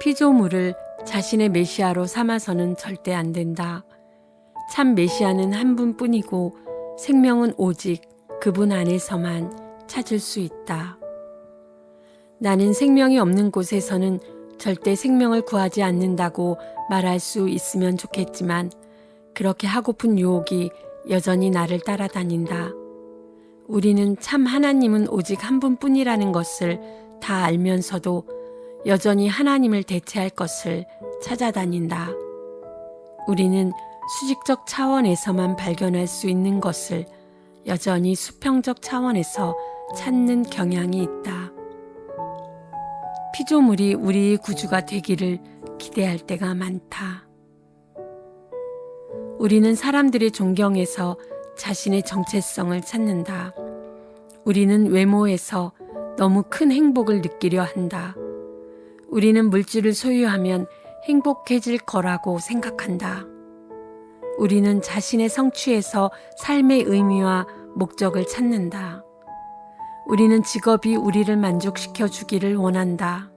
피조물을 자신의 메시아로 삼아서는 절대 안 된다. 참 메시아는 한 분뿐이고 생명은 오직 그분 안에서만 찾을 수 있다. 나는 생명이 없는 곳에서는 절대 생명을 구하지 않는다고 말할 수 있으면 좋겠지만 그렇게 하고픈 유혹이 여전히 나를 따라다닌다. 우리는 참 하나님은 오직 한 분뿐이라는 것을 다 알면서도 여전히 하나님을 대체할 것을 찾아다닌다. 우리는 수직적 차원에서만 발견할 수 있는 것을 여전히 수평적 차원에서 찾는 경향이 있다. 피조물이 우리의 구주가 되기를 기대할 때가 많다. 우리는 사람들의 존경에서 자신의 정체성을 찾는다. 우리는 외모에서 너무 큰 행복을 느끼려 한다. 우리는 물질을 소유하면 행복해질 거라고 생각한다. 우리는 자신의 성취에서 삶의 의미와 목적을 찾는다. 우리는 직업이 우리를 만족시켜 주기를 원한다.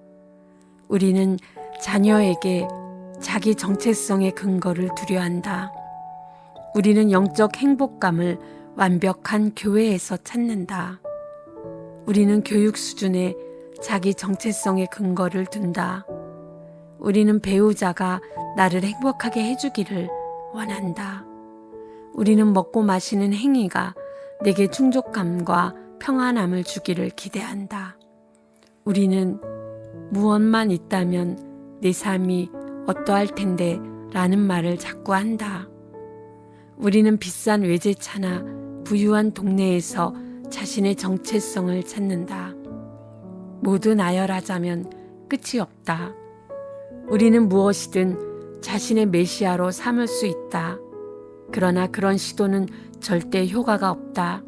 우리는 자녀에게 자기 정체성의 근거를 두려한다. 우리는 영적 행복감을 완벽한 교회에서 찾는다. 우리는 교육 수준에 자기 정체성의 근거를 둔다. 우리는 배우자가 나를 행복하게 해주기를 원한다. 우리는 먹고 마시는 행위가 내게 충족감과 평안함을 주기를 기대한다. 우리는 무엇만 있다면 내 삶이 어떠할 텐데 라는 말을 자꾸 한다. 우리는 비싼 외제차나 부유한 동네에서 자신의 정체성을 찾는다. 모두 나열하자면 끝이 없다. 우리는 무엇이든 자신의 메시아로 삼을 수 있다. 그러나 그런 시도는 절대 효과가 없다.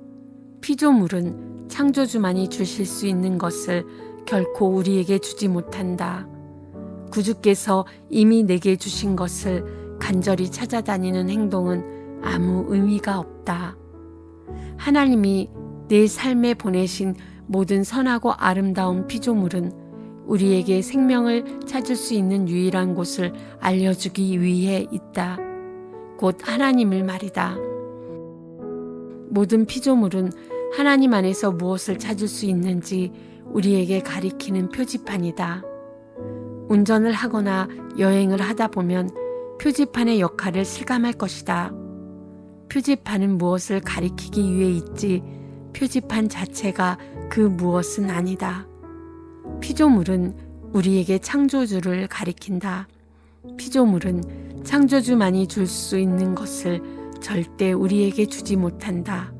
피조물은 창조주만이 주실 수 있는 것을 결코 우리에게 주지 못한다. 구주께서 이미 내게 주신 것을 간절히 찾아다니는 행동은 아무 의미가 없다. 하나님이 내 삶에 보내신 모든 선하고 아름다운 피조물은 우리에게 생명을 찾을 수 있는 유일한 곳을 알려주기 위해 있다. 곧 하나님을 말이다. 모든 피조물은 하나님 안에서 무엇을 찾을 수 있는지 우리에게 가리키는 표지판이다. 운전을 하거나 여행을 하다 보면 표지판의 역할을 실감할 것이다. 표지판은 무엇을 가리키기 위해 있지 표지판 자체가 그 무엇은 아니다. 피조물은 우리에게 창조주를 가리킨다. 피조물은 창조주만이 줄 수 있는 것을 절대 우리에게 주지 못한다.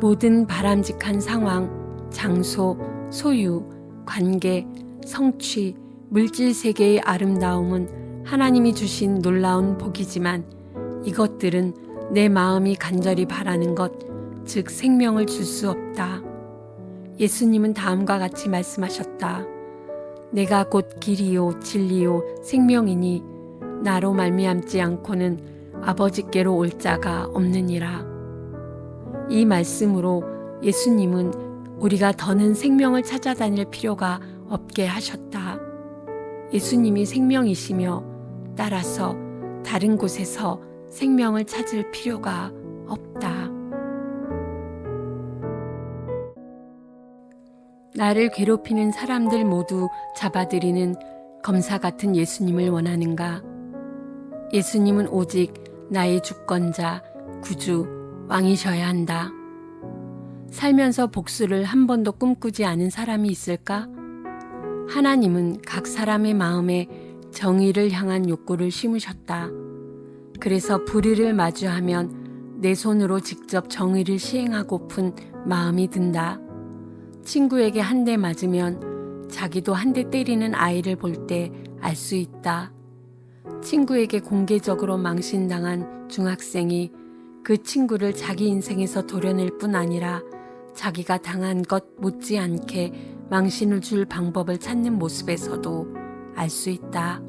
모든 바람직한 상황, 장소, 소유, 관계, 성취, 물질 세계의 아름다움은 하나님이 주신 놀라운 복이지만 이것들은 내 마음이 간절히 바라는 것, 즉 생명을 줄 수 없다. 예수님은 다음과 같이 말씀하셨다. 내가 곧 길이요 진리요 생명이니 나로 말미암지 않고는 아버지께로 올 자가 없느니라. 이 말씀으로 예수님은 우리가 더는 생명을 찾아다닐 필요가 없게 하셨다. 예수님이 생명이시며 따라서 다른 곳에서 생명을 찾을 필요가 없다. 나를 괴롭히는 사람들 모두 잡아들이는 검사 같은 예수님을 원하는가? 예수님은 오직 나의 주권자, 구주, 왕이셔야 한다. 살면서 복수를 한 번도 꿈꾸지 않은 사람이 있을까? 하나님은 각 사람의 마음에 정의를 향한 욕구를 심으셨다. 그래서 불의를 마주하면 내 손으로 직접 정의를 시행하고픈 마음이 든다. 친구에게 한 대 맞으면 자기도 한 대 때리는 아이를 볼 때 알 수 있다. 친구에게 공개적으로 망신당한 중학생이 그 친구를 자기 인생에서 도려낼 뿐 아니라 자기가 당한 것 못지않게 망신을 줄 방법을 찾는 모습에서도 알 수 있다.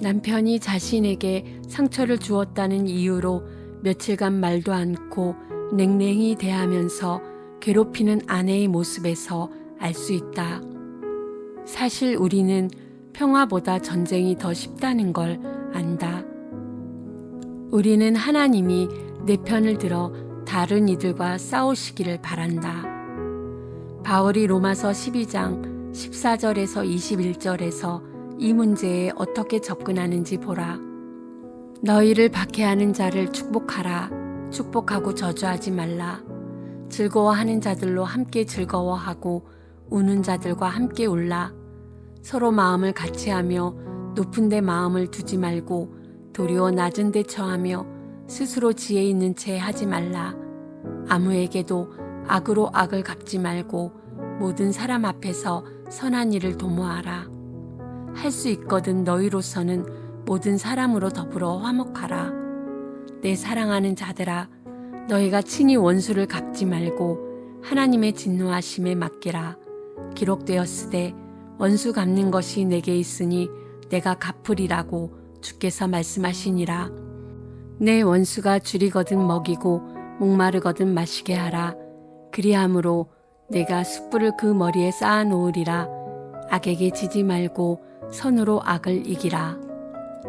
남편이 자신에게 상처를 주었다는 이유로 며칠간 말도 않고 냉랭히 대하면서 괴롭히는 아내의 모습에서 알 수 있다. 사실 우리는 평화보다 전쟁이 더 쉽다는 걸 안다. 우리는 하나님이 내 편을 들어 다른 이들과 싸우시기를 바란다. 바울이 로마서 12장 14절에서 21절에서 이 문제에 어떻게 접근하는지 보라. 너희를 박해하는 자를 축복하라. 축복하고 저주하지 말라. 즐거워하는 자들로 함께 즐거워하고 우는 자들과 함께 울라. 서로 마음을 같이하며 높은 데 마음을 두지 말고 도리어 낮은 데 처하며 스스로 지혜 있는 채 하지 말라. 아무에게도 악으로 악을 갚지 말고 모든 사람 앞에서 선한 일을 도모하라. 할 수 있거든 너희로서는 모든 사람으로 더불어 화목하라. 내 사랑하는 자들아, 너희가 친히 원수를 갚지 말고 하나님의 진노하심에 맡기라. 기록되었으되 원수 갚는 것이 내게 있으니 내가 갚으리라고 주께서 말씀하시니라. 내 원수가 줄이거든 먹이고 목마르거든 마시게 하라. 그리함으로 내가 숯불을 그 머리에 쌓아 놓으리라. 악에게 지지 말고 선으로 악을 이기라.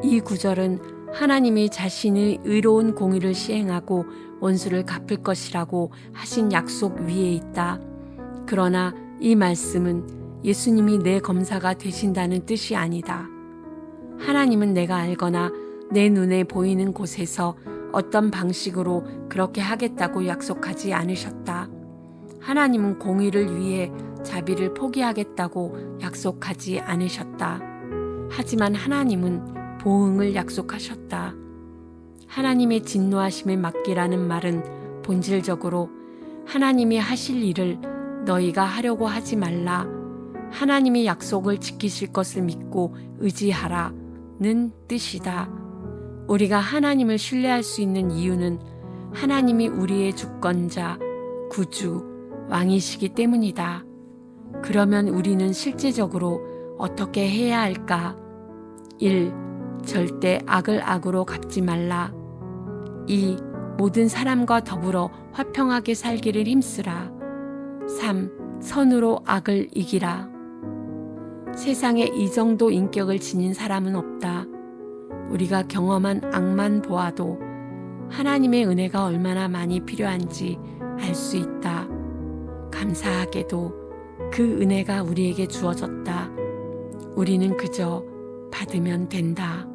이 구절은 하나님이 자신의 의로운 공의를 시행하고 원수를 갚을 것이라고 하신 약속 위에 있다. 그러나 이 말씀은 예수님이 내 검사가 되신다는 뜻이 아니다. 하나님은 내가 알거나 내 눈에 보이는 곳에서 어떤 방식으로 그렇게 하겠다고 약속하지 않으셨다. 하나님은 공의를 위해 자비를 포기하겠다고 약속하지 않으셨다. 하지만 하나님은 보응을 약속하셨다. 하나님의 진노하심에 맡기라는 말은 본질적으로 하나님이 하실 일을 너희가 하려고 하지 말라. 하나님이 약속을 지키실 것을 믿고 의지하라는 뜻이다. 우리가 하나님을 신뢰할 수 있는 이유는 하나님이 우리의 주권자, 구주, 왕이시기 때문이다. 그러면 우리는 실제적으로 어떻게 해야 할까? 1. 절대 악을 악으로 갚지 말라. 2. 모든 사람과 더불어 화평하게 살기를 힘쓰라. 3. 선으로 악을 이기라. 세상에 이 정도 인격을 지닌 사람은 없다. 우리가 경험한 악만 보아도 하나님의 은혜가 얼마나 많이 필요한지 알 수 있다. 감사하게도 그 은혜가 우리에게 주어졌다. 우리는 그저 받으면 된다.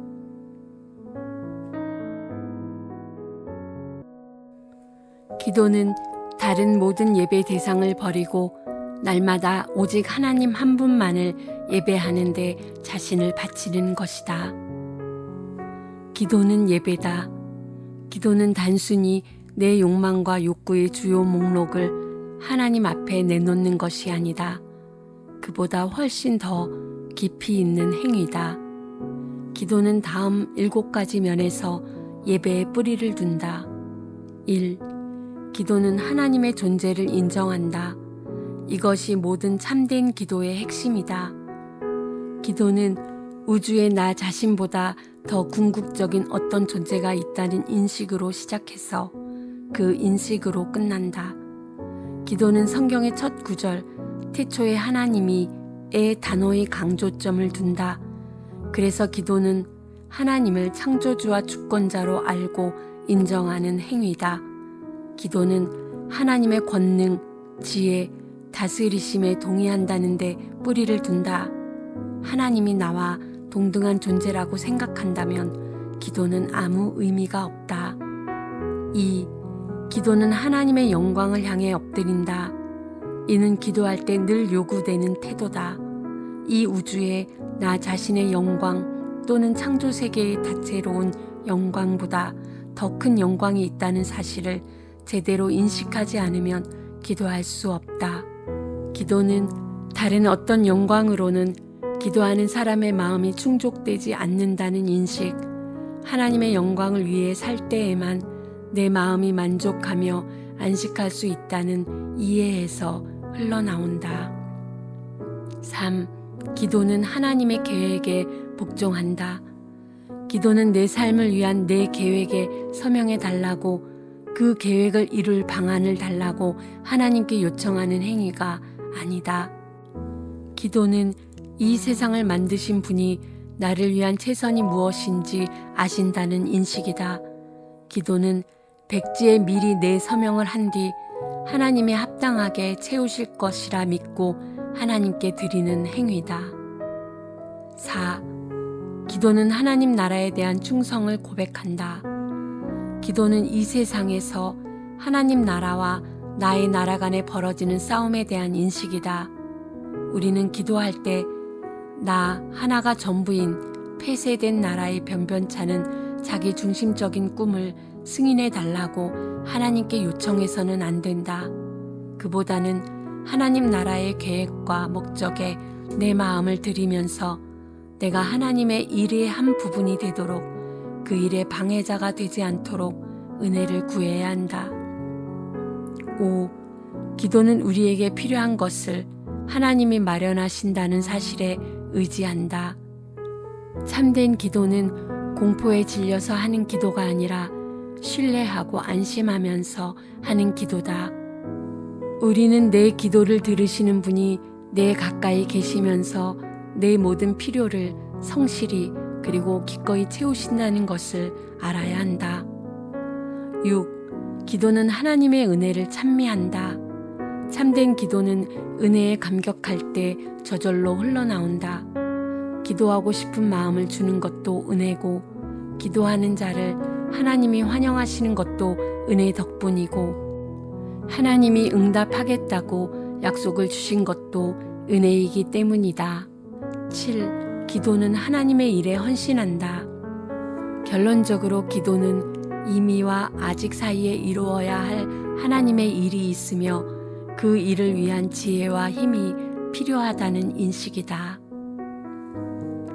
기도는 다른 모든 예배 대상을 버리고 날마다 오직 하나님 한 분만을 예배하는 데 자신을 바치는 것이다. 기도는 예배다. 기도는 단순히 내 욕망과 욕구의 주요 목록을 하나님 앞에 내놓는 것이 아니다. 그보다 훨씬 더 깊이 있는 행위다. 기도는 다음 7가지 면에서 예배에 뿌리를 둔다. 1. 기도는 하나님의 존재를 인정한다. 이것이 모든 참된 기도의 핵심이다. 기도는 우주의 나 자신보다 더 궁극적인 어떤 존재가 있다는 인식으로 시작해서 그 인식으로 끝난다. 기도는 성경의 첫 구절, 태초에 하나님이의 단어의 강조점을 둔다. 그래서 기도는 하나님을 창조주와 주권자로 알고 인정하는 행위다. 기도는 하나님의 권능, 지혜, 다스리심에 동의한다는데 뿌리를 둔다. 하나님이 나와 동등한 존재라고 생각한다면 기도는 아무 의미가 없다. 2. 기도는 하나님의 영광을 향해 엎드린다. 이는 기도할 때 늘 요구되는 태도다. 이 우주에 나 자신의 영광 또는 창조 세계의 다채로운 영광보다 더 큰 영광이 있다는 사실을 제대로 인식하지 않으면 기도할 수 없다. 기도는 다른 어떤 영광으로는 기도하는 사람의 마음이 충족되지 않는다는 인식, 하나님의 영광을 위해 살 때에만 내 마음이 만족하며 안식할 수 있다는 이해에서 흘러나온다. 3. 기도는 하나님의 계획에 복종한다. 기도는 내 삶을 위한 내 계획에 서명해 달라고, 그 계획을 이룰 방안을 달라고 하나님께 요청하는 행위가 아니다. 기도는 이 세상을 만드신 분이 나를 위한 최선이 무엇인지 아신다는 인식이다. 기도는 백지에 미리 내 서명을 한 뒤 하나님이 합당하게 채우실 것이라 믿고 하나님께 드리는 행위다. 4. 기도는 하나님 나라에 대한 충성을 고백한다. 기도는 이 세상에서 하나님 나라와 나의 나라 간에 벌어지는 싸움에 대한 인식이다. 우리는 기도할 때 나 하나가 전부인 폐쇄된 나라의 변변찮은 자기 중심적인 꿈을 승인해 달라고 하나님께 요청해서는 안 된다. 그보다는 하나님 나라의 계획과 목적에 내 마음을 들이면서 내가 하나님의 일의 한 부분이 되도록 그 일의 방해자가 되지 않도록 은혜를 구해야 한다. 5. 기도는 우리에게 필요한 것을 하나님이 마련하신다는 사실에 의지한다. 참된 기도는 공포에 질려서 하는 기도가 아니라 신뢰하고 안심하면서 하는 기도다. 우리는 내 기도를 들으시는 분이 내 가까이 계시면서 내 모든 필요를 성실히 그리고 기꺼이 채우신다는 것을 알아야 한다. 6. 기도는 하나님의 은혜를 찬미한다. 참된 기도는 은혜에 감격할 때 저절로 흘러나온다. 기도하고 싶은 마음을 주는 것도 은혜고, 기도하는 자를 하나님이 환영하시는 것도 은혜 덕분이고, 하나님이 응답하겠다고 약속을 주신 것도 은혜이기 때문이다. 7. 기도는 하나님의 일에 헌신한다. 결론적으로 기도는 이미와 아직 사이에 이루어야 할 하나님의 일이 있으며 그 일을 위한 지혜와 힘이 필요하다는 인식이다.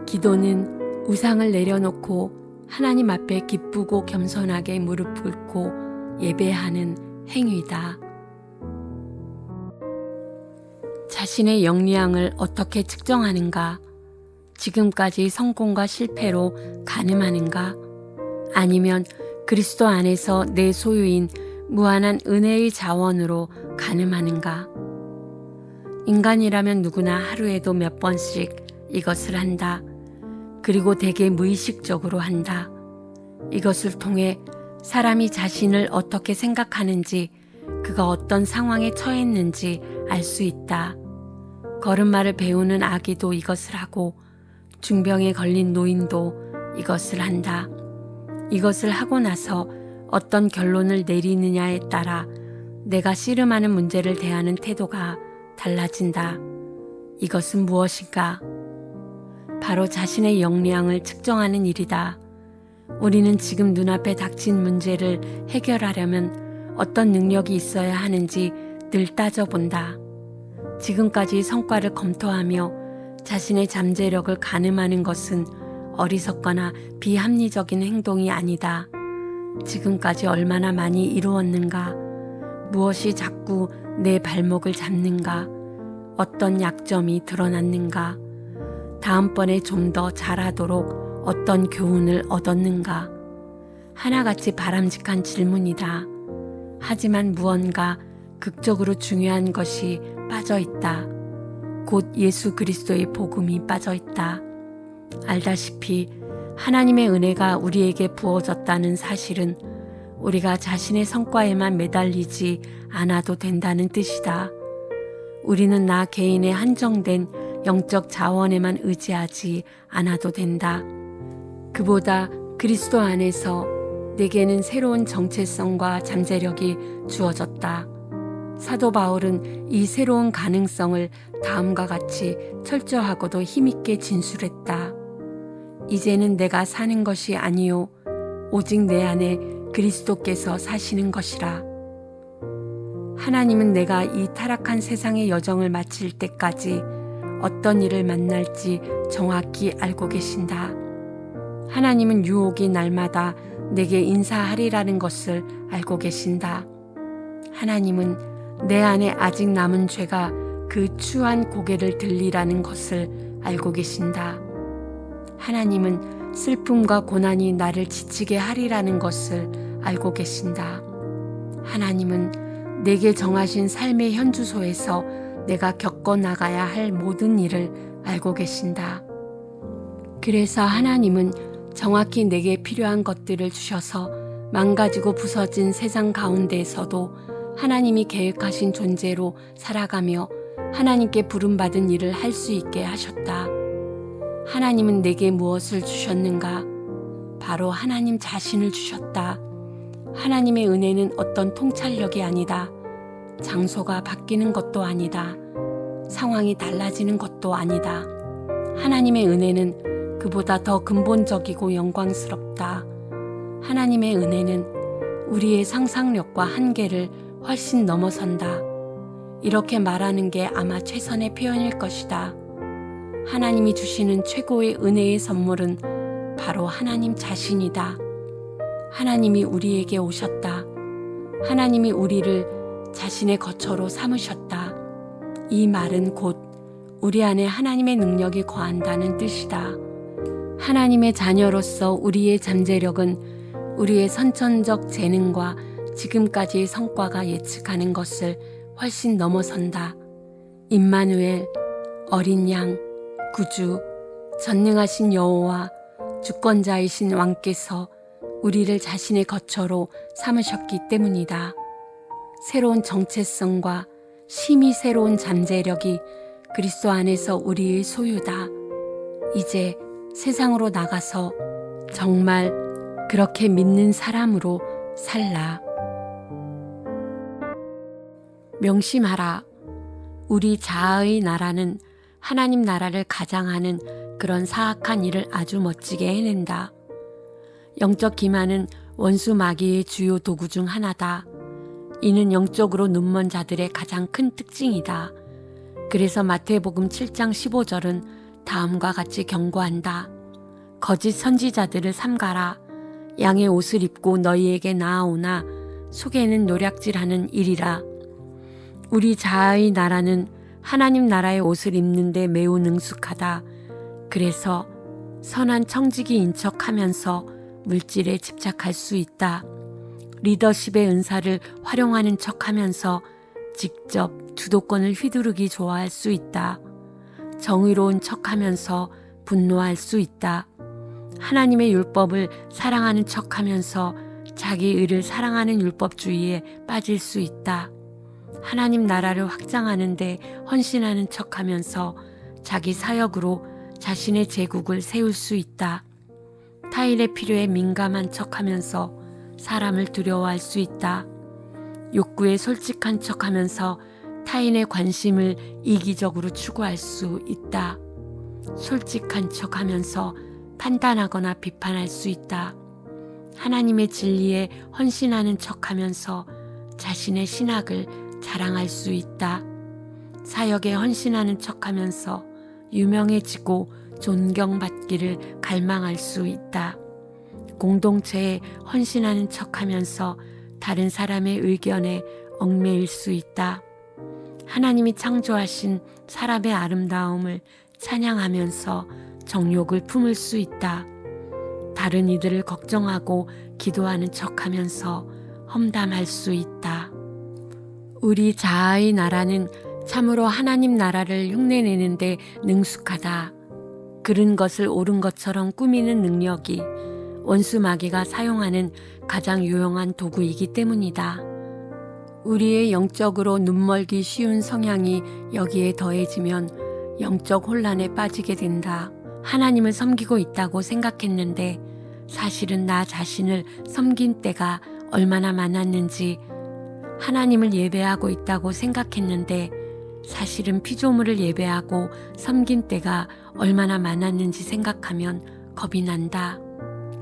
기도는 우상을 내려놓고 하나님 앞에 기쁘고 겸손하게 무릎 꿇고 예배하는 행위다. 자신의 영리함을 어떻게 측정하는가? 지금까지 성공과 실패로 가늠하는가? 아니면 그리스도 안에서 내 소유인 무한한 은혜의 자원으로 가늠하는가? 인간이라면 누구나 하루에도 몇 번씩 이것을 한다. 그리고 대개 무의식적으로 한다. 이것을 통해 사람이 자신을 어떻게 생각하는지, 그가 어떤 상황에 처했는지 알 수 있다. 걸음마를 배우는 아기도 이것을 하고 중병에 걸린 노인도 이것을 한다. 이것을 하고 나서 어떤 결론을 내리느냐에 따라 내가 씨름하는 문제를 대하는 태도가 달라진다. 이것은 무엇인가? 바로 자신의 역량을 측정하는 일이다. 우리는 지금 눈앞에 닥친 문제를 해결하려면 어떤 능력이 있어야 하는지 늘 따져본다. 지금까지 성과를 검토하며 자신의 잠재력을 가늠하는 것은 어리석거나 비합리적인 행동이 아니다. 지금까지 얼마나 많이 이루었는가? 무엇이 자꾸 내 발목을 잡는가? 어떤 약점이 드러났는가? 다음번에 좀 더 잘하도록 어떤 교훈을 얻었는가? 하나같이 바람직한 질문이다. 하지만 무언가 극적으로 중요한 것이 빠져 있다. 곧 예수 그리스도의 복음이 빠져 있다. 알다시피 하나님의 은혜가 우리에게 부어졌다는 사실은 우리가 자신의 성과에만 매달리지 않아도 된다는 뜻이다. 우리는 나 개인의 한정된 영적 자원에만 의지하지 않아도 된다. 그보다 그리스도 안에서 내게는 새로운 정체성과 잠재력이 주어졌다. 사도 바울은 이 새로운 가능성을 다음과 같이 철저하고도 힘있게 진술했다. 이제는 내가 사는 것이 아니요 오직 내 안에 그리스도께서 사시는 것이라. 하나님은 내가 이 타락한 세상의 여정을 마칠 때까지 어떤 일을 만날지 정확히 알고 계신다. 하나님은 유혹이 날마다 내게 인사하리라는 것을 알고 계신다. 하나님은 내 안에 아직 남은 죄가 그 추한 고개를 들리라는 것을 알고 계신다. 하나님은 슬픔과 고난이 나를 지치게 하리라는 것을 알고 계신다. 하나님은 내게 정하신 삶의 현주소에서 내가 겪어나가야 할 모든 일을 알고 계신다. 그래서 하나님은 정확히 내게 필요한 것들을 주셔서 망가지고 부서진 세상 가운데에서도 하나님이 계획하신 존재로 살아가며 하나님께 부름받은 일을 할 수 있게 하셨다. 하나님은 내게 무엇을 주셨는가? 바로 하나님 자신을 주셨다. 하나님의 은혜는 어떤 통찰력이 아니다. 장소가 바뀌는 것도 아니다. 상황이 달라지는 것도 아니다. 하나님의 은혜는 그보다 더 근본적이고 영광스럽다. 하나님의 은혜는 우리의 상상력과 한계를 훨씬 넘어선다. 이렇게 말하는 게 아마 최선의 표현일 것이다. 하나님이 주시는 최고의 은혜의 선물은 바로 하나님 자신이다. 하나님이 우리에게 오셨다. 하나님이 우리를 자신의 거처로 삼으셨다. 이 말은 곧 우리 안에 하나님의 능력이 거한다는 뜻이다. 하나님의 자녀로서 우리의 잠재력은 우리의 선천적 재능과 지금까지의 성과가 예측하는 것을 훨씬 넘어선다. 임마누엘, 어린 양, 구주, 전능하신 여호와, 주권자이신 왕께서 우리를 자신의 거처로 삼으셨기 때문이다. 새로운 정체성과 심히 새로운 잠재력이 그리스도 안에서 우리의 소유다. 이제 세상으로 나가서 정말 그렇게 믿는 사람으로 살라. 명심하라. 우리 자아의 나라는 하나님 나라를 가장하는 그런 사악한 일을 아주 멋지게 해낸다. 영적 기만은 원수 마귀의 주요 도구 중 하나다. 이는 영적으로 눈먼 자들의 가장 큰 특징이다. 그래서 마태복음 7장 15절은 다음과 같이 경고한다. 거짓 선지자들을 삼가라. 양의 옷을 입고 너희에게 나아오나 속에는 노략질하는 일이라. 우리 자아의 나라는 하나님 나라의 옷을 입는 데 매우 능숙하다. 그래서 선한 청지기인 척하면서 물질에 집착할 수 있다. 리더십의 은사를 활용하는 척하면서 직접 주도권을 휘두르기 좋아할 수 있다. 정의로운 척하면서 분노할 수 있다. 하나님의 율법을 사랑하는 척하면서 자기 의를 사랑하는 율법주의에 빠질 수 있다. 하나님 나라를 확장하는 데 헌신하는 척하면서 자기 사역으로 자신의 제국을 세울 수 있다. 타인의 필요에 민감한 척하면서 사람을 두려워할 수 있다. 욕구에 솔직한 척하면서 타인의 관심을 이기적으로 추구할 수 있다. 솔직한 척하면서 판단하거나 비판할 수 있다. 하나님의 진리에 헌신하는 척하면서 자신의 신학을 자랑할 수 있다. 사역에 헌신하는 척하면서 유명해지고 존경받기를 갈망할 수 있다. 공동체에 헌신하는 척하면서 다른 사람의 의견에 얽매일 수 있다. 하나님이 창조하신 사람의 아름다움을 찬양하면서 정욕을 품을 수 있다. 다른 이들을 걱정하고 기도하는 척하면서 험담할 수 있다. 우리 자아의 나라는 참으로 하나님 나라를 흉내내는데 능숙하다. 그른 것을 옳은 것처럼 꾸미는 능력이 원수 마귀가 사용하는 가장 유용한 도구이기 때문이다. 우리의 영적으로 눈멀기 쉬운 성향이 여기에 더해지면 영적 혼란에 빠지게 된다. 하나님을 섬기고 있다고 생각했는데 사실은 나 자신을 섬긴 때가 얼마나 많았는지, 하나님을 예배하고 있다고 생각했는데 사실은 피조물을 예배하고 섬긴 때가 얼마나 많았는지 생각하면 겁이 난다.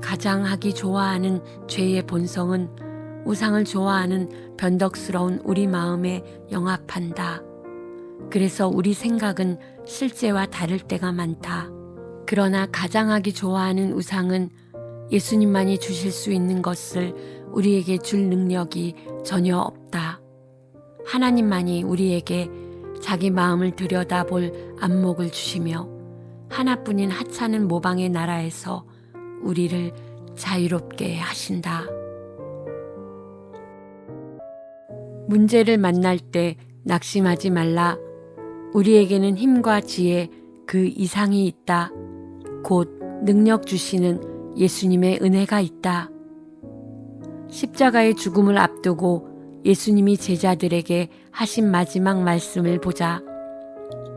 가장 하기 좋아하는 죄의 본성은 우상을 좋아하는 변덕스러운 우리 마음에 영합한다. 그래서 우리 생각은 실제와 다를 때가 많다. 그러나 가장 하기 좋아하는 우상은 예수님만이 주실 수 있는 것을 우리에게 줄 능력이 전혀 없다. 하나님만이 우리에게 자기 마음을 들여다볼 안목을 주시며 하나뿐인 하찮은 모방의 나라에서 우리를 자유롭게 하신다. 문제를 만날 때 낙심하지 말라. 우리에게는 힘과 지혜, 그 이상이 있다. 곧 능력 주시는 예수님의 은혜가 있다. 십자가의 죽음을 앞두고 예수님이 제자들에게 하신 마지막 말씀을 보자.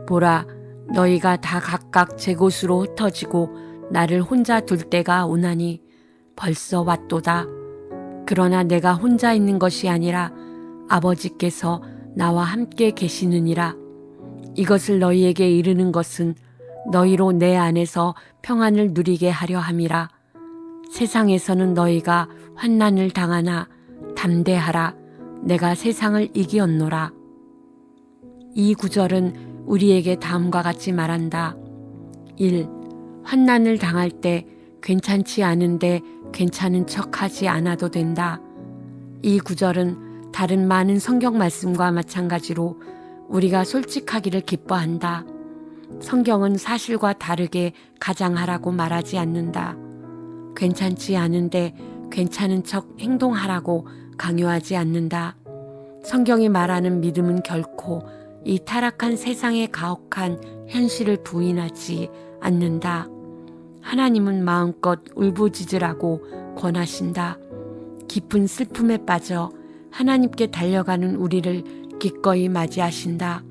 보라, 너희가 다 각각 제 곳으로 흩어지고 나를 혼자 둘 때가 오나니 벌써 왔도다. 그러나 내가 혼자 있는 것이 아니라 아버지께서 나와 함께 계시느니라. 이것을 너희에게 이르는 것은 너희로 내 안에서 평안을 누리게 하려 함이라. 세상에서는 너희가 환난을 당하나 담대하라. 내가 세상을 이기었노라. 이 구절은 우리에게 다음과 같이 말한다. 1. 환난을 당할 때 괜찮지 않은데 괜찮은 척하지 않아도 된다. 이 구절은 다른 많은 성경 말씀과 마찬가지로 우리가 솔직하기를 기뻐한다. 성경은 사실과 다르게 가장하라고 말하지 않는다. 괜찮지 않은데 괜찮은 척 행동하라고 강요하지 않는다. 성경이 말하는 믿음은 결코 이 타락한 세상의 가혹한 현실을 부인하지 않는다. 하나님은 마음껏 울부짖으라고 권하신다. 깊은 슬픔에 빠져 하나님께 달려가는 우리를 기꺼이 맞이하신다.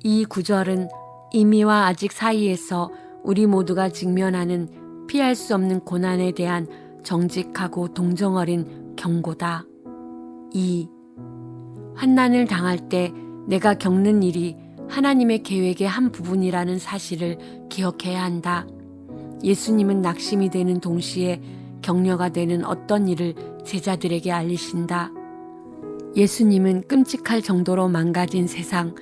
이 구절은 이미와 아직 사이에서 우리 모두가 직면하는 피할 수 없는 고난에 대한 정직하고 동정 어린 경고다. 2. 환난을 당할 때 내가 겪는 일이 하나님의 계획의 한 부분이라는 사실을 기억해야 한다. 예수님은 낙심이 되는 동시에 격려가 되는 어떤 일을 제자들에게 알리신다. 예수님은 끔찍할 정도로 망가진 세상,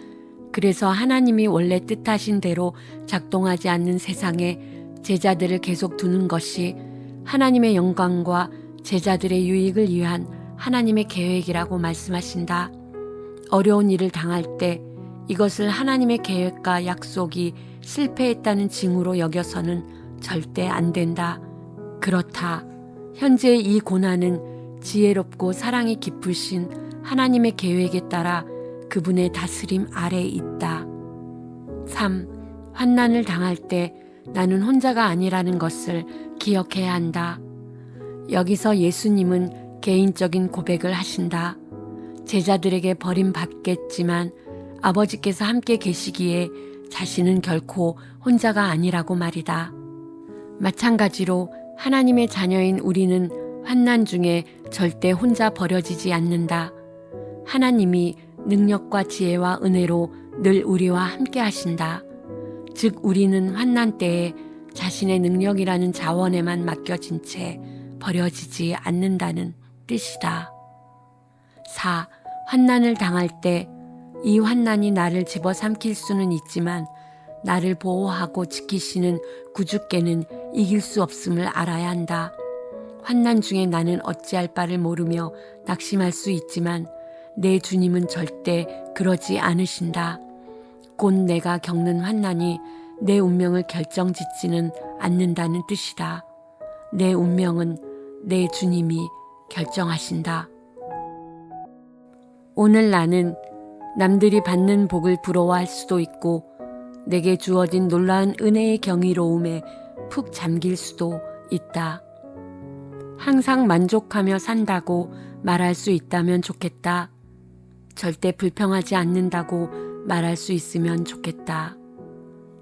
그래서 하나님이 원래 뜻하신 대로 작동하지 않는 세상에 제자들을 계속 두는 것이 하나님의 영광과 제자들의 유익을 위한 하나님의 계획이라고 말씀하신다. 어려운 일을 당할 때 이것을 하나님의 계획과 약속이 실패했다는 징후로 여겨서는 절대 안 된다. 그렇다. 현재의 이 고난은 지혜롭고 사랑이 깊으신 하나님의 계획에 따라 그분의 다스림 아래에 있다. 3. 환난을 당할 때 나는 혼자가 아니라는 것을 기억해야 한다. 여기서 예수님은 개인적인 고백을 하신다. 제자들에게 버림받겠지만 아버지께서 함께 계시기에 자신은 결코 혼자가 아니라고 말이다. 마찬가지로 하나님의 자녀인 우리는 환난 중에 절대 혼자 버려지지 않는다. 하나님이 능력과 지혜와 은혜로 늘 우리와 함께 하신다. 즉 우리는 환난 때에 자신의 능력이라는 자원에만 맡겨진 채 버려지지 않는다는 뜻이다. 4. 환난을 당할 때 이 환난이 나를 집어삼킬 수는 있지만 나를 보호하고 지키시는 구주께는 이길 수 없음을 알아야 한다. 환난 중에 나는 어찌할 바를 모르며 낙심할 수 있지만 내 주님은 절대 그러지 않으신다. 곧 내가 겪는 환난이 내 운명을 결정짓지는 않는다는 뜻이다. 내 운명은 내 주님이 결정하신다. 오늘 나는 남들이 받는 복을 부러워할 수도 있고 내게 주어진 놀라운 은혜의 경이로움에 푹 잠길 수도 있다. 항상 만족하며 산다고 말할 수 있다면 좋겠다. 절대 불평하지 않는다고 말할 수 있으면 좋겠다.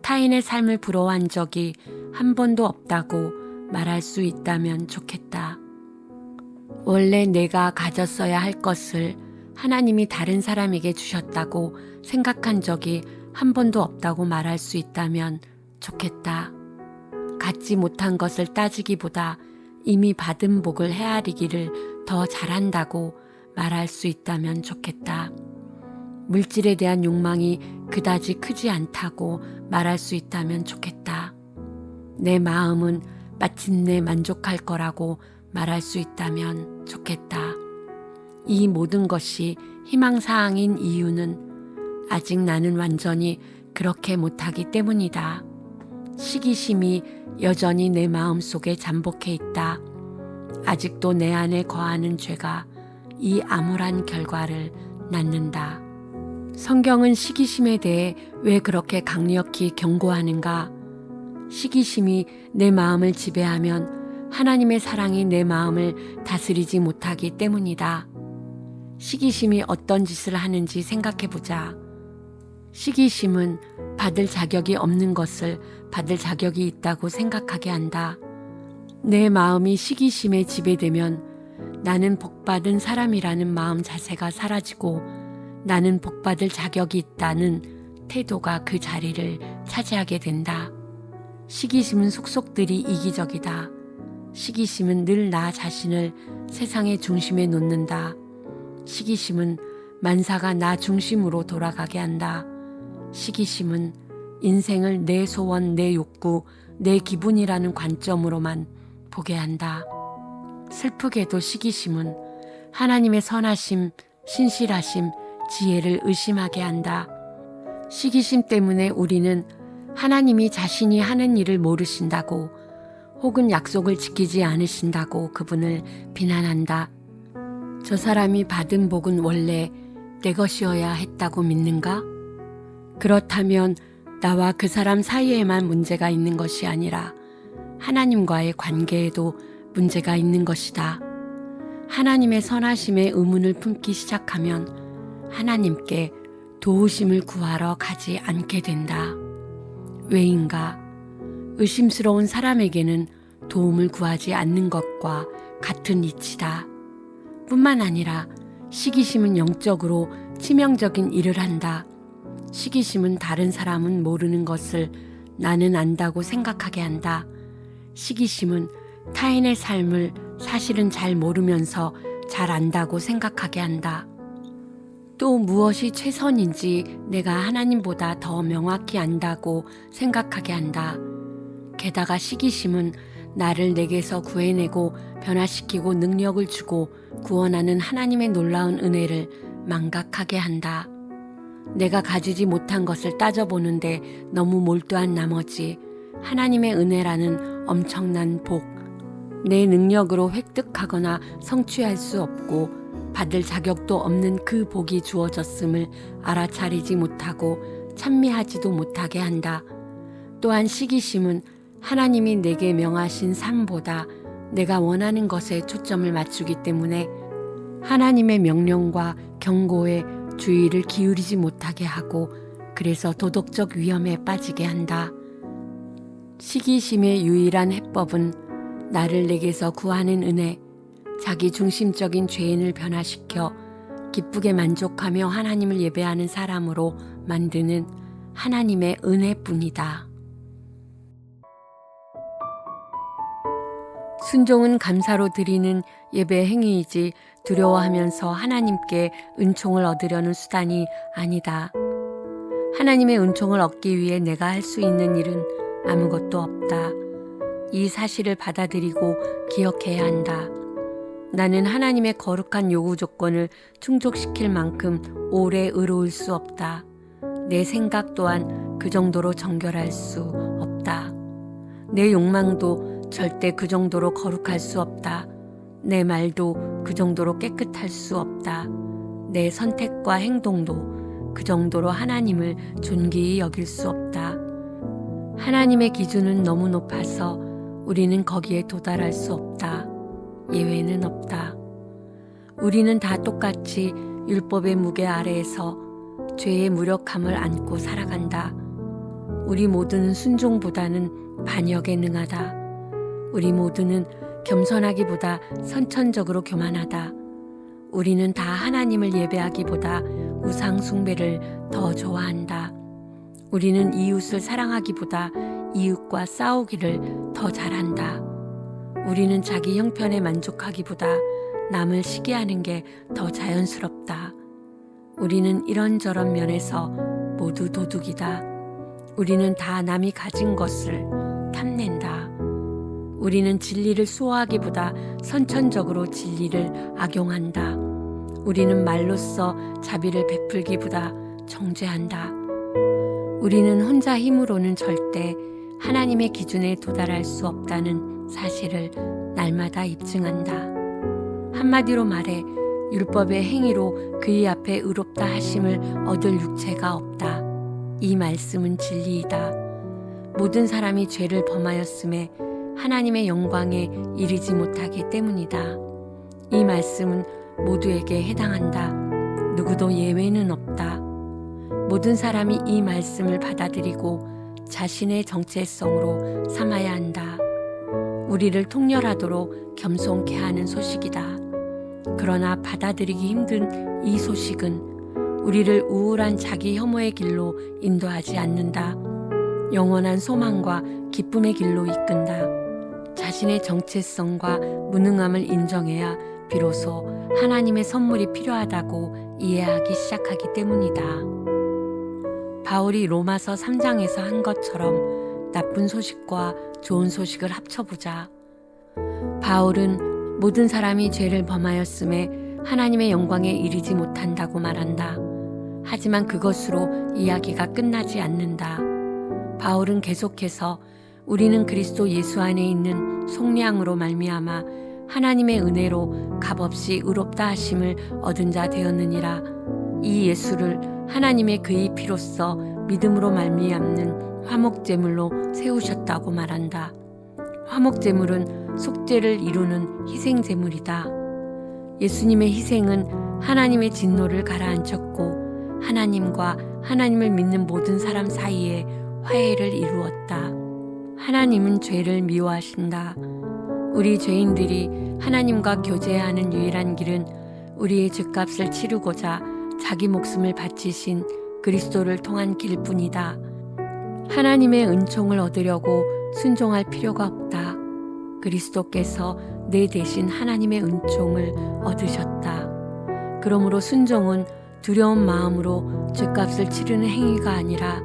타인의 삶을 부러워한 적이 한 번도 없다고 말할 수 있다면 좋겠다. 원래 내가 가졌어야 할 것을 하나님이 다른 사람에게 주셨다고 생각한 적이 한 번도 없다고 말할 수 있다면 좋겠다. 갖지 못한 것을 따지기보다 이미 받은 복을 헤아리기를 더 잘한다고 말할 수 있다면 좋겠다. 물질에 대한 욕망이 그다지 크지 않다고 말할 수 있다면 좋겠다. 내 마음은 마침내 만족할 거라고 말할 수 있다면 좋겠다. 이 모든 것이 희망사항인 이유는 아직 나는 완전히 그렇게 못하기 때문이다. 시기심이 여전히 내 마음속에 잠복해 있다. 아직도 내 안에 거하는 죄가 이 암울한 결과를 낳는다. 성경은 시기심에 대해 왜 그렇게 강력히 경고하는가? 시기심이 내 마음을 지배하면 하나님의 사랑이 내 마음을 다스리지 못하기 때문이다. 시기심이 어떤 짓을 하는지 생각해 보자. 시기심은 받을 자격이 없는 것을 받을 자격이 있다고 생각하게 한다. 내 마음이 시기심에 지배되면 나는 복받은 사람이라는 마음 자세가 사라지고 나는 복받을 자격이 있다는 태도가 그 자리를 차지하게 된다. 시기심은 속속들이 이기적이다. 시기심은 늘 나 자신을 세상의 중심에 놓는다. 시기심은 만사가 나 중심으로 돌아가게 한다. 시기심은 인생을 내 소원, 내 욕구, 내 기분이라는 관점으로만 보게 한다. 슬프게도 시기심은 하나님의 선하심, 신실하심, 지혜를 의심하게 한다. 시기심 때문에 우리는 하나님이 자신이 하는 일을 모르신다고 혹은 약속을 지키지 않으신다고 그분을 비난한다. 저 사람이 받은 복은 원래 내 것이어야 했다고 믿는가? 그렇다면 나와 그 사람 사이에만 문제가 있는 것이 아니라 하나님과의 관계에도 문제가 있는 것이다. 하나님의 선하심에 의문을 품기 시작하면 하나님께 도우심을 구하러 가지 않게 된다. 왜인가? 의심스러운 사람에게는 도움을 구하지 않는 것과 같은 이치다. 뿐만 아니라 시기심은 영적으로 치명적인 일을 한다. 시기심은 다른 사람은 모르는 것을 나는 안다고 생각하게 한다. 시기심은 타인의 삶을 사실은 잘 모르면서 잘 안다고 생각하게 한다. 또 무엇이 최선인지 내가 하나님보다 더 명확히 안다고 생각하게 한다. 게다가 시기심은 나를 내게서 구해내고 변화시키고 능력을 주고 구원하는 하나님의 놀라운 은혜를 망각하게 한다. 내가 가지지 못한 것을 따져보는데 너무 몰두한 나머지 하나님의 은혜라는 엄청난 복, 내 능력으로 획득하거나 성취할 수 없고 받을 자격도 없는 그 복이 주어졌음을 알아차리지 못하고 찬미하지도 못하게 한다. 또한 시기심은 하나님이 내게 명하신 삶보다 내가 원하는 것에 초점을 맞추기 때문에 하나님의 명령과 경고에 주의를 기울이지 못하게 하고 그래서 도덕적 위험에 빠지게 한다. 시기심의 유일한 해법은 나를 내게서 구하는 은혜, 자기 중심적인 죄인을 변화시켜 기쁘게 만족하며 하나님을 예배하는 사람으로 만드는 하나님의 은혜뿐이다. 순종은 감사로 드리는 예배 행위이지 두려워하면서 하나님께 은총을 얻으려는 수단이 아니다. 하나님의 은총을 얻기 위해 내가 할 수 있는 일은 아무것도 없다. 이 사실을 받아들이고 기억해야 한다. 나는 하나님의 거룩한 요구 조건을 충족시킬 만큼 오래 의로울 수 없다. 내 생각 또한 그 정도로 정결할 수 없다. 내 욕망도 절대 그 정도로 거룩할 수 없다. 내 말도 그 정도로 깨끗할 수 없다. 내 선택과 행동도 그 정도로 하나님을 존귀히 여길 수 없다. 하나님의 기준은 너무 높아서 우리는 거기에 도달할 수 없다. 예외는 없다. 우리는 다 똑같이 율법의 무게 아래에서 죄의 무력함을 안고 살아간다. 우리 모두는 순종보다는 반역에 능하다. 우리 모두는 겸손하기보다 선천적으로 교만하다. 우리는 다 하나님을 예배하기보다 우상 숭배를 더 좋아한다. 우리는 이웃을 사랑하기보다 이웃과 싸우기를 더 잘한다. 우리는 자기 형편에 만족하기보다 남을 시기하는 게 더 자연스럽다. 우리는 이런저런 면에서 모두 도둑이다. 우리는 다 남이 가진 것을 탐낸다. 우리는 진리를 수호하기보다 선천적으로 진리를 악용한다. 우리는 말로써 자비를 베풀기보다 정죄한다. 우리는 혼자 힘으로는 절대 하나님의 기준에 도달할 수 없다는 사실을 날마다 입증한다. 한마디로 말해 율법의 행위로 그의 앞에 의롭다 하심을 얻을 육체가 없다. 이 말씀은 진리이다. 모든 사람이 죄를 범하였음에 하나님의 영광에 이르지 못하기 때문이다. 이 말씀은 모두에게 해당한다. 누구도 예외는 없다. 모든 사람이 이 말씀을 받아들이고 자신의 정체성으로 삼아야 한다. 우리를 통렬하도록 겸손케 하는 소식이다. 그러나 받아들이기 힘든 이 소식은 우리를 우울한 자기 혐오의 길로 인도하지 않는다. 영원한 소망과 기쁨의 길로 이끈다. 자신의 정체성과 무능함을 인정해야 비로소 하나님의 선물이 필요하다고 이해하기 시작하기 때문이다. 바울이 로마서 3장에서 한 것처럼 나쁜 소식과 좋은 소식을 합쳐보자. 바울은 모든 사람이 죄를 범하였음에 하나님의 영광에 이르지 못한다고 말한다. 하지만 그것으로 이야기가 끝나지 않는다. 바울은 계속해서 우리는 그리스도 예수 안에 있는 속량으로 말미암아 하나님의 은혜로 값없이 의롭다 하심을 얻은 자 되었느니라. 이 예수를 하나님의 그의 피로써 믿음으로 말미암는 화목제물로 세우셨다고 말한다. 화목제물은 속죄를 이루는 희생제물이다. 예수님의 희생은 하나님의 진노를 가라앉혔고 하나님과 하나님을 믿는 모든 사람 사이에 화해를 이루었다. 하나님은 죄를 미워하신다. 우리 죄인들이 하나님과 교제하는 유일한 길은 우리의 죄값을 치르고자 자기 목숨을 바치신 그리스도를 통한 길뿐이다. 하나님의 은총을 얻으려고 순종할 필요가 없다. 그리스도께서 내 대신 하나님의 은총을 얻으셨다. 그러므로 순종은 두려운 마음으로 죄값을 치르는 행위가 아니라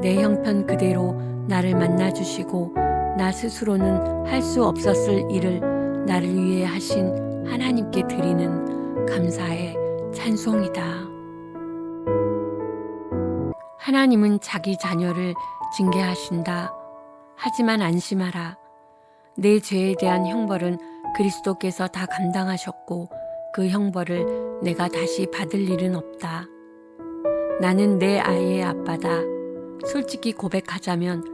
내 형편 그대로 나를 만나주시고 나 스스로는 할 수 없었을 일을 나를 위해 하신 하나님께 드리는 감사의 찬송이다. 하나님은 자기 자녀를 징계하신다. 하지만 안심하라. 내 죄에 대한 형벌은 그리스도께서 다 감당하셨고 그 형벌을 내가 다시 받을 일은 없다. 나는 내 아이의 아빠다. 솔직히 고백하자면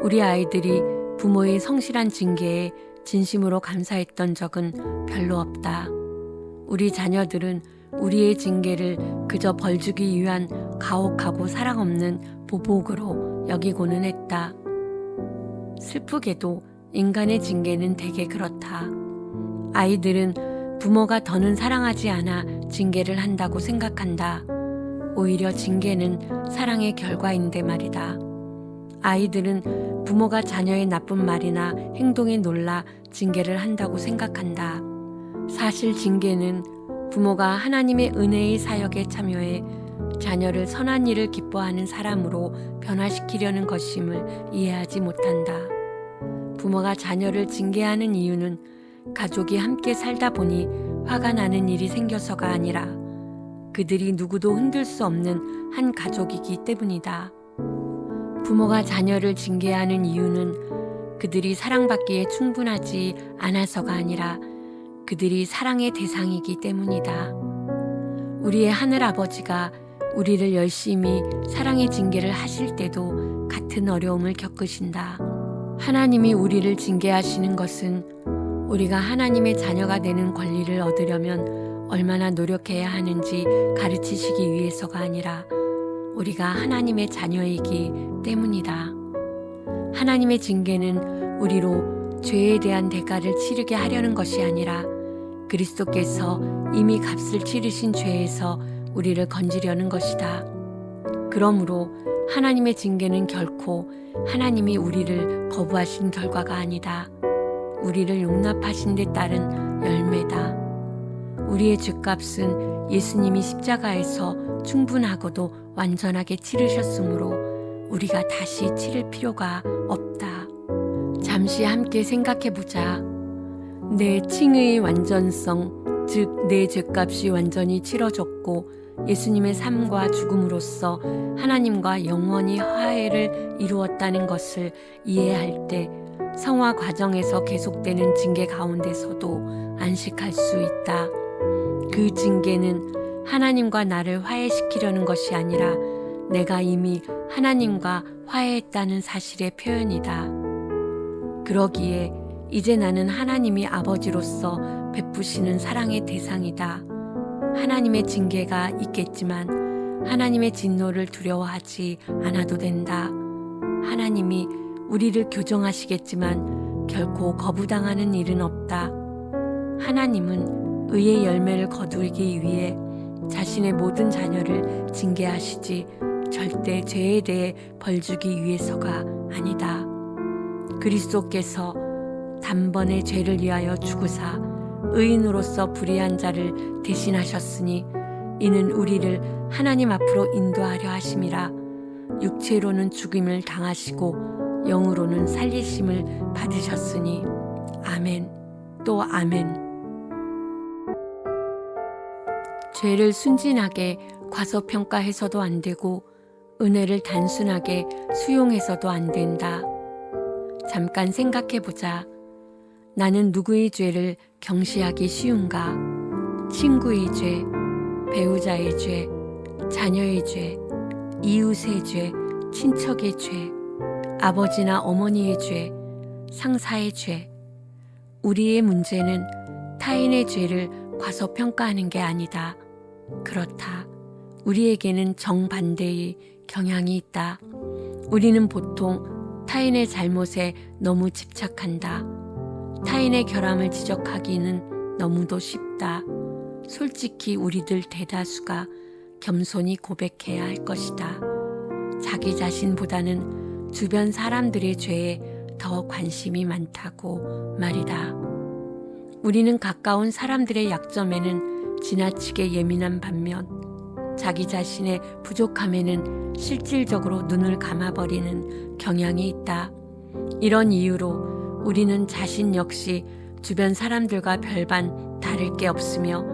우리 아이들이 부모의 성실한 징계에 진심으로 감사했던 적은 별로 없다. 우리 자녀들은 우리의 징계를 그저 벌주기 위한 가혹하고 사랑 없는 보복으로 여기고는 했다. 슬프게도 인간의 징계는 대개 그렇다. 아이들은 부모가 더는 사랑하지 않아 징계를 한다고 생각한다. 오히려 징계는 사랑의 결과인데 말이다. 아이들은 부모가 자녀의 나쁜 말이나 행동에 놀라 징계를 한다고 생각한다. 사실 징계는 부모가 하나님의 은혜의 사역에 참여해 자녀를 선한 일을 기뻐하는 사람으로 변화시키려는 것임을 이해하지 못한다. 부모가 자녀를 징계하는 이유는 가족이 함께 살다 보니 화가 나는 일이 생겨서가 아니라 그들이 누구도 흔들 수 없는 한 가족이기 때문이다. 부모가 자녀를 징계하는 이유는 그들이 사랑받기에 충분하지 않아서가 아니라 그들이 사랑의 대상이기 때문이다. 우리의 하늘아버지가 우리를 열심히 사랑의 징계를 하실 때도 같은 어려움을 겪으신다. 하나님이 우리를 징계하시는 것은 우리가 하나님의 자녀가 되는 권리를 얻으려면 얼마나 노력해야 하는지 가르치시기 위해서가 아니라 우리가 하나님의 자녀이기 때문이다. 하나님의 징계는 우리로 죄에 대한 대가를 치르게 하려는 것이 아니라 그리스도께서 이미 값을 치르신 죄에서 우리를 건지려는 것이다. 그러므로 하나님의 징계는 결코 하나님이 우리를 거부하신 결과가 아니다. 우리를 용납하신 데 따른 열매다. 우리의 죄값은 예수님이 십자가에서 충분하고도 완전하게 치르셨으므로 우리가 다시 치를 필요가 없다. 잠시 함께 생각해보자. 내 칭의 완전성, 즉 내 죄값이 완전히 치러졌고 예수님의 삶과 죽음으로써 하나님과 영원히 화해를 이루었다는 것을 이해할 때 성화 과정에서 계속되는 징계 가운데서도 안식할 수 있다. 그 징계는 하나님과 나를 화해시키려는 것이 아니라 내가 이미 하나님과 화해했다는 사실의 표현이다. 그러기에 이제 나는 하나님이 아버지로서 베푸시는 사랑의 대상이다. 하나님의 징계가 있겠지만 하나님의 진노를 두려워하지 않아도 된다. 하나님이 우리를 교정하시겠지만 결코 거부당하는 일은 없다. 하나님은 의의 열매를 거두기 위해 자신의 모든 자녀를 징계하시지 절대 죄에 대해 벌주기 위해서가 아니다. 그리스도께서 단번에 죄를 위하여 죽으사 의인으로서 불의한 자를 대신하셨으니 이는 우리를 하나님 앞으로 인도하려 하심이라. 육체로는 죽임을 당하시고 영으로는 살리심을 받으셨으니. 아멘 또 아멘. 죄를 순진하게 과소평가해서도 안 되고 은혜를 단순하게 수용해서도 안 된다. 잠깐 생각해보자. 나는 누구의 죄를 경시하기 쉬운가? 친구의 죄, 배우자의 죄, 자녀의 죄, 이웃의 죄, 친척의 죄, 아버지나 어머니의 죄, 상사의 죄. 우리의 문제는 타인의 죄를 과소평가하는 게 아니다. 그렇다. 우리에게는 정반대의 경향이 있다. 우리는 보통 타인의 잘못에 너무 집착한다. 타인의 결함을 지적하기는 너무도 쉽다. 솔직히 우리들 대다수가 겸손히 고백해야 할 것이다. 자기 자신보다는 주변 사람들의 죄에 더 관심이 많다고 말이다. 우리는 가까운 사람들의 약점에는 지나치게 예민한 반면 자기 자신의 부족함에는 실질적으로 눈을 감아버리는 경향이 있다. 이런 이유로 우리는 자신 역시 주변 사람들과 별반 다를 게 없으며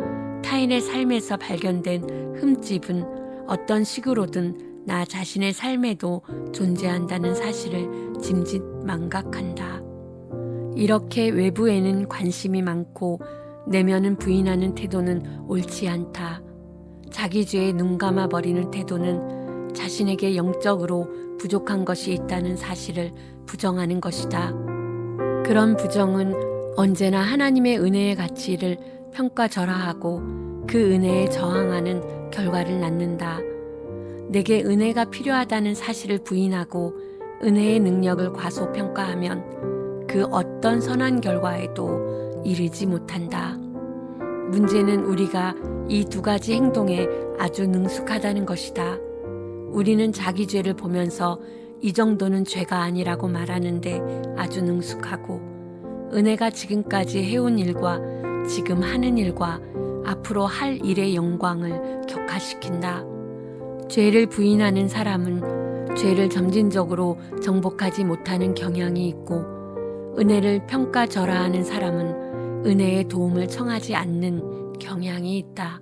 타인의 삶에서 발견된 흠집은 어떤 식으로든 나 자신의 삶에도 존재한다는 사실을 짐짓 망각한다. 이렇게 외부에는 관심이 많고 내면은 부인하는 태도는 옳지 않다. 자기 죄에 눈 감아버리는 태도는 자신에게 영적으로 부족한 것이 있다는 사실을 부정하는 것이다. 그런 부정은 언제나 하나님의 은혜의 가치를 평가절하하고 그 은혜에 저항하는 결과를 낳는다. 내게 은혜가 필요하다는 사실을 부인하고 은혜의 능력을 과소평가하면 그 어떤 선한 결과에도 이르지 못한다. 문제는 우리가 이 두 가지 행동에 아주 능숙하다는 것이다. 우리는 자기 죄를 보면서 이 정도는 죄가 아니라고 말하는데 아주 능숙하고 은혜가 지금까지 해온 일과 지금 하는 일과 앞으로 할 일의 영광을 격화시킨다. 죄를 부인하는 사람은 죄를 점진적으로 정복하지 못하는 경향이 있고 은혜를 평가절하하는 사람은 은혜의 도움을 청하지 않는 경향이 있다.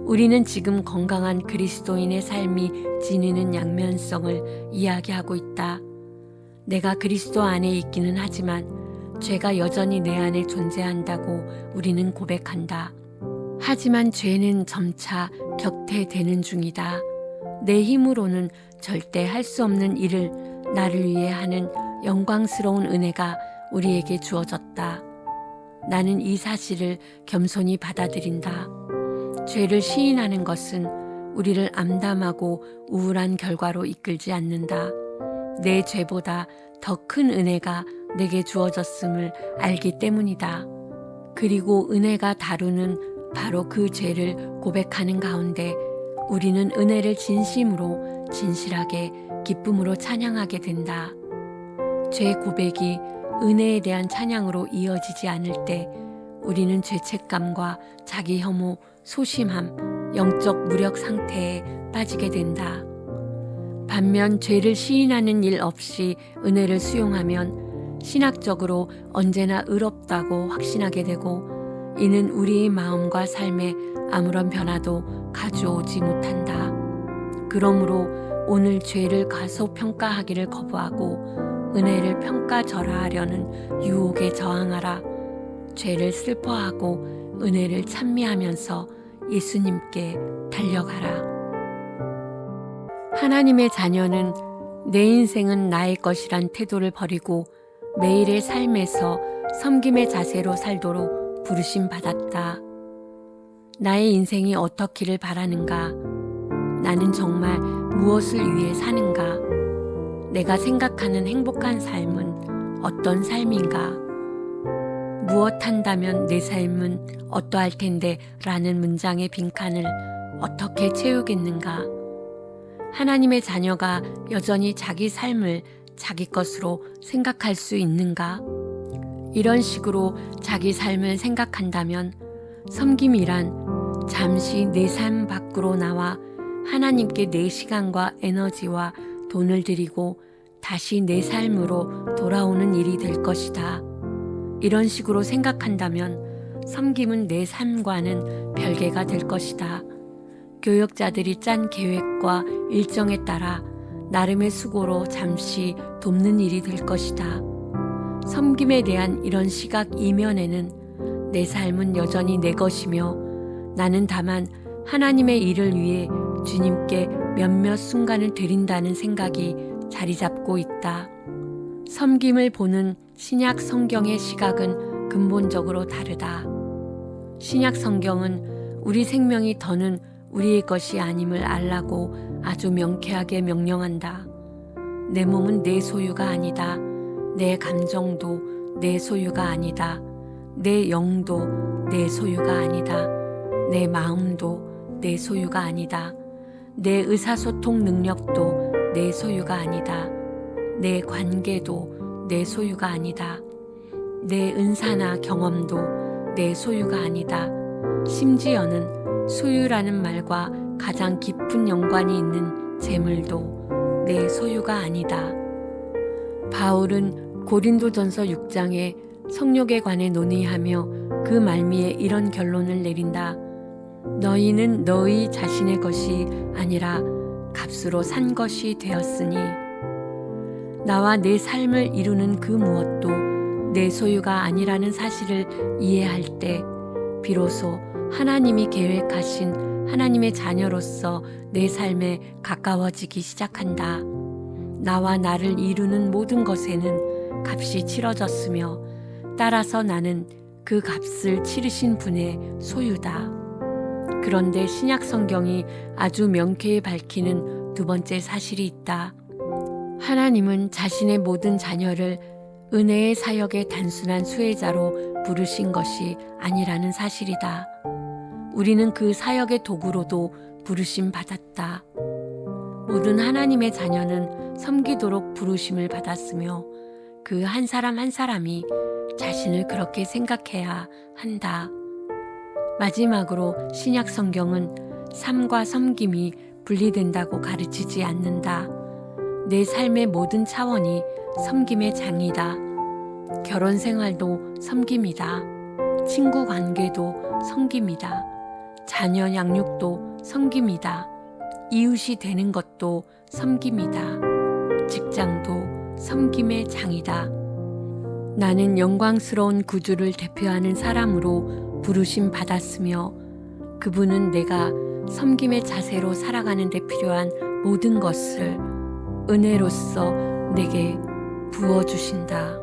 우리는 지금 건강한 그리스도인의 삶이 지니는 양면성을 이야기하고 있다. 내가 그리스도 안에 있기는 하지만 죄가 여전히 내 안에 존재한다고 우리는 고백한다. 하지만 죄는 점차 격퇴되는 중이다. 내 힘으로는 절대 할 수 없는 일을 나를 위해 하는 영광스러운 은혜가 우리에게 주어졌다. 나는 이 사실을 겸손히 받아들인다. 죄를 시인하는 것은 우리를 암담하고 우울한 결과로 이끌지 않는다. 내 죄보다 더 큰 은혜가 내게 주어졌음을 알기 때문이다. 그리고 은혜가 다루는 바로 그 죄를 고백하는 가운데 우리는 은혜를 진심으로 진실하게 기쁨으로 찬양하게 된다. 죄 고백이 은혜에 대한 찬양으로 이어지지 않을 때 우리는 죄책감과 자기 혐오, 소심함, 영적 무력 상태에 빠지게 된다. 반면 죄를 시인하는 일 없이 은혜를 수용하면 신학적으로 언제나 의롭다고 확신하게 되고 이는 우리의 마음과 삶에 아무런 변화도 가져오지 못한다. 그러므로 오늘 죄를 과소평가하기를 거부하고 은혜를 평가절하하려는 유혹에 저항하라. 죄를 슬퍼하고 은혜를 찬미하면서 예수님께 달려가라. 하나님의 자녀는 내 인생은 나의 것이란 태도를 버리고 매일의 삶에서 섬김의 자세로 살도록 부르심 받았다. 나의 인생이 어떻기를 바라는가? 나는 정말 무엇을 위해 사는가? 내가 생각하는 행복한 삶은 어떤 삶인가? 무엇한다면 내 삶은 어떠할 텐데 라는 문장의 빈칸을 어떻게 채우겠는가? 하나님의 자녀가 여전히 자기 삶을 자기 것으로 생각할 수 있는가? 이런 식으로 자기 삶을 생각한다면 섬김이란 잠시 내 삶 밖으로 나와 하나님께 내 시간과 에너지와 돈을 들이고 다시 내 삶으로 돌아오는 일이 될 것이다. 이런 식으로 생각한다면 섬김은 내 삶과는 별개가 될 것이다. 교역자들이 짠 계획과 일정에 따라 나름의 수고로 잠시 돕는 일이 될 것이다. 섬김에 대한 이런 시각 이면에는 내 삶은 여전히 내 것이며 나는 다만 하나님의 일을 위해 주님께 몇몇 순간을 드린다는 생각이 자리 잡고 있다. 섬김을 보는 신약 성경의 시각은 근본적으로 다르다. 신약 성경은 우리 생명이 더는 우리의 것이 아님을 알라고 아주 명쾌하게 명령한다. 내 몸은 내 소유가 아니다. 내 감정도 내 소유가 아니다. 내 영도 내 소유가 아니다. 내 마음도 내 소유가 아니다. 내 의사소통 능력도 내 소유가 아니다. 내 관계도 내 소유가 아니다. 내 은사나 경험도 내 소유가 아니다. 심지어는 소유라는 말과 가장 깊은 연관이 있는 재물도 내 소유가 아니다. 바울은 고린도전서 6장에 성욕에 관해 논의하며 그 말미에 이런 결론을 내린다. 너희는 너희 자신의 것이 아니라 값으로 산 것이 되었으니 나와 내 삶을 이루는 그 무엇도 내 소유가 아니라는 사실을 이해할 때 비로소 하나님이 계획하신 하나님의 자녀로서 내 삶에 가까워지기 시작한다. 나와 나를 이루는 모든 것에는 값이 치러졌으며 따라서 나는 그 값을 치르신 분의 소유다. 그런데 신약 성경이 아주 명쾌히 밝히는 두 번째 사실이 있다. 하나님은 자신의 모든 자녀를 은혜의 사역의 단순한 수혜자로 부르신 것이 아니라는 사실이다. 우리는 그 사역의 도구로도 부르심 받았다. 모든 하나님의 자녀는 섬기도록 부르심을 받았으며 그 한 사람 한 사람이 자신을 그렇게 생각해야 한다. 마지막으로 신약 성경은 삶과 섬김이 분리된다고 가르치지 않는다. 내 삶의 모든 차원이 섬김의 장이다. 결혼 생활도 섬김이다. 친구 관계도 섬김이다. 자녀 양육도 섬김이다. 이웃이 되는 것도 섬김이다. 직장도 섬김의 장이다. 나는 영광스러운 구주를 대표하는 사람으로 부르심 받았으며 그분은 내가 섬김의 자세로 살아가는 데 필요한 모든 것을 은혜로써 내게 부어주신다.